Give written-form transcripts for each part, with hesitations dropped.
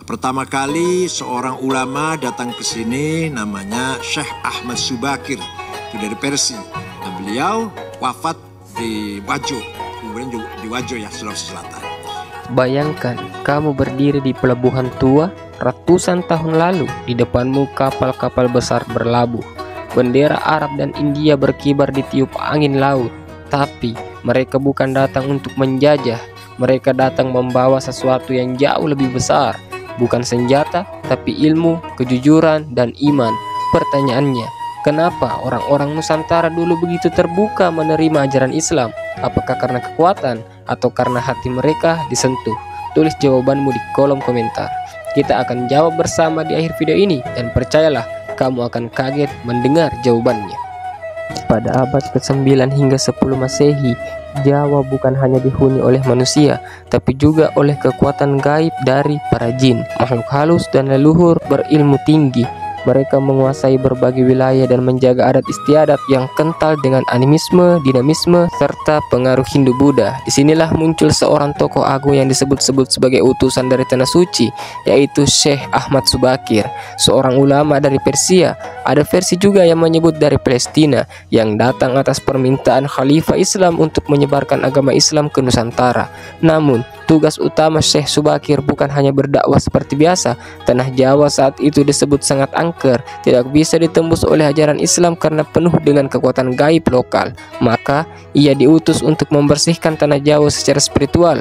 Pertama kali seorang ulama datang ke sini namanya Syekh Ahmad Subakir, itu dari Persia. Dan beliau wafat di Wajo, kemudian di Wajo ya, Sulawesi Selatan. Bayangkan kamu berdiri di pelabuhan tua ratusan tahun lalu, di depanmu kapal-kapal besar berlabuh. Bendera Arab dan India berkibar ditiup angin laut. Tapi mereka bukan datang untuk menjajah, mereka datang membawa sesuatu yang jauh lebih besar. Bukan senjata, tapi ilmu, kejujuran, dan iman. Pertanyaannya, kenapa orang-orang Nusantara dulu begitu terbuka menerima ajaran Islam? Apakah karena kekuatan atau karena hati mereka disentuh? Tulis jawabanmu di kolom komentar. Kita akan jawab bersama di akhir video ini, dan percayalah, kamu akan kaget mendengar jawabannya. Pada abad ke-9 hingga 10 Masehi, Jawa bukan hanya dihuni oleh manusia, tapi juga oleh kekuatan gaib dari para jin, makhluk halus dan leluhur berilmu tinggi. Mereka menguasai berbagai wilayah dan menjaga adat istiadat yang kental dengan animisme, dinamisme, serta pengaruh Hindu-Buddha. Disinilah muncul seorang tokoh agung yang disebut-sebut sebagai utusan dari Tanah Suci, yaitu Syekh Ahmad Subakir, seorang ulama dari Persia. Ada versi juga yang menyebut dari Palestina, yang datang atas permintaan Khalifah Islam untuk menyebarkan agama Islam ke Nusantara. Namun, tugas utama Syekh Subakir bukan hanya berdakwah seperti biasa. Tanah Jawa saat itu disebut sangat angker, tidak bisa ditembus oleh ajaran Islam karena penuh dengan kekuatan gaib lokal. Maka, ia diutus untuk membersihkan Tanah Jawa secara spiritual,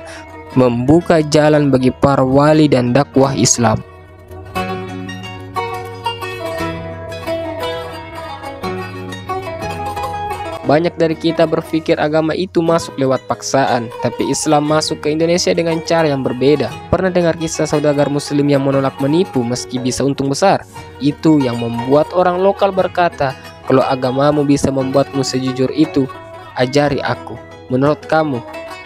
membuka jalan bagi para wali dan dakwah Islam. Banyak dari kita berpikir agama itu masuk lewat paksaan, tapi Islam masuk ke Indonesia dengan cara yang berbeda. Pernah dengar kisah saudagar muslim yang menolak menipu meski bisa untung besar? Itu yang membuat orang lokal berkata, kalau agamamu bisa membuatmu sejujur itu, ajari aku. Menurut kamu,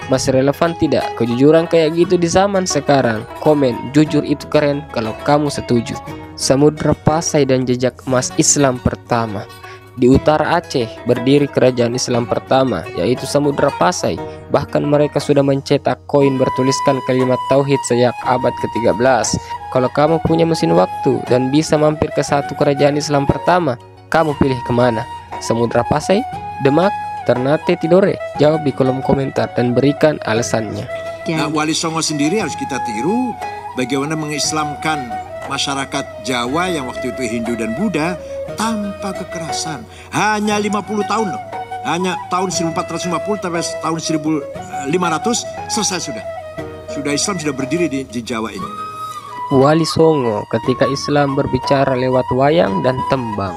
masih relevan tidak kejujuran kayak gitu di zaman sekarang? Komen, jujur itu keren kalau kamu setuju. Samudra Pasai dan jejak emas Islam pertama. Di utara Aceh berdiri kerajaan Islam pertama, yaitu Samudra Pasai. Bahkan mereka sudah mencetak koin bertuliskan kalimat tauhid sejak abad ke-13. Kalau kamu punya mesin waktu dan bisa mampir ke satu kerajaan Islam pertama, kamu pilih kemana? Samudra Pasai, Demak, Ternate, Tidore? Jawab di kolom komentar dan berikan alasannya. Nah, Wali Songo sendiri harus kita tiru bagaimana mengislamkan masyarakat Jawa yang waktu itu Hindu dan Buddha tanpa kekerasan. Hanya 50 tahun loh. Hanya tahun 1450 sampai tahun 1500 selesai sudah. Sudah Islam sudah berdiri di Jawa ini. Wali Songo ketika Islam berbicara lewat wayang dan tembang.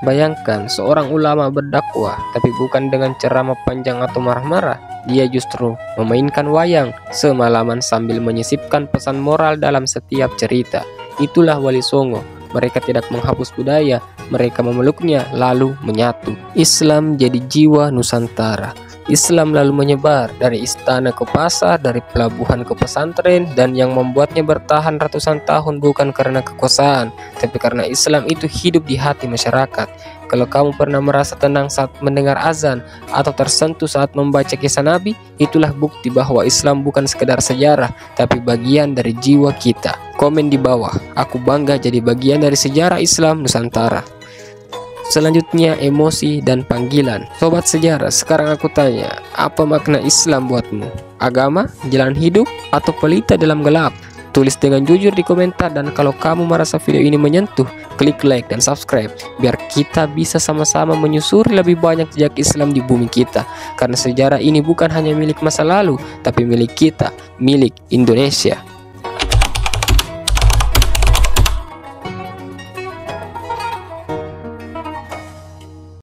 Bayangkan seorang ulama berdakwah tapi bukan dengan ceramah panjang atau marah-marah. Dia justru memainkan wayang semalaman sambil menyisipkan pesan moral dalam setiap cerita. Itulah Wali Songo. Mereka tidak menghapus budaya, mereka memeluknya lalu menyatu. Islam jadi jiwa Nusantara. Islam lalu menyebar dari istana ke pasar, dari pelabuhan ke pesantren, dan yang membuatnya bertahan ratusan tahun bukan karena kekuasaan, tapi karena Islam itu hidup di hati masyarakat. Kalau kamu pernah merasa tenang saat mendengar azan atau tersentuh saat membaca kisah Nabi, itulah bukti bahwa Islam bukan sekedar sejarah, tapi bagian dari jiwa kita. Komen di bawah, aku bangga jadi bagian dari sejarah Islam Nusantara. Selanjutnya emosi dan panggilan. Sobat sejarah, sekarang aku tanya, apa makna Islam buatmu? Agama, jalan hidup, atau pelita dalam gelap? Tulis dengan jujur di komentar, dan kalau kamu merasa video ini menyentuh, klik like dan subscribe biar kita bisa sama-sama menyusuri lebih banyak jejak Islam di bumi kita. Karena sejarah ini bukan hanya milik masa lalu, tapi milik kita, milik Indonesia.